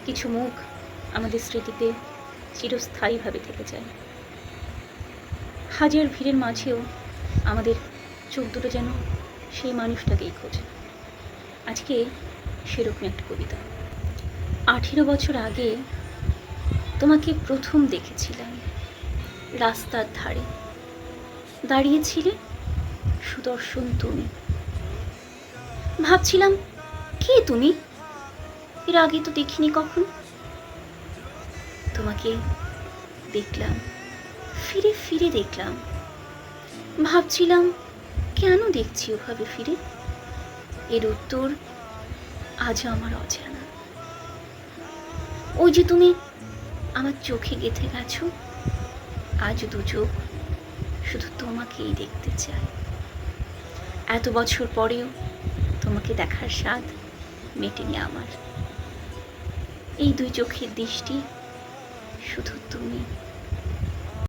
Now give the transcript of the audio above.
কিছু মুখ আমাদের স্মৃতিতে চিরস্থায়ীভাবে থেকে যায়। হাজার ভিড়ের মাঝেও আমাদের চোখ দুটো যেন সেই মানুষটাকেই খোঁজে। আজকে সেরকম একটা কবিতা। 18 বছর আগে তোমাকে প্রথম দেখেছিলাম রাস্তার ধারে, দাঁড়িয়েছিলে সুদর্শন তুমি। ভাবছিলাম, কে তুমি? এর আগে তো দেখিনি কখন। তোমাকে দেখলাম, ফিরে ফিরে দেখলাম। ভাবছিলাম, কেন দেখছি ওভাবে ফিরে? এর উত্তর আজ আমার অজানা। ওই যে তুমি আমার চোখে গেঁথে গেছো, আজ দু চোখ শুধু তোমাকেই দেখতে চায়। এত বছর পরেও তোমাকে দেখার স্বাদ মেটেনি আমার। এই দুই চোখের দৃষ্টি শুধু তুমি।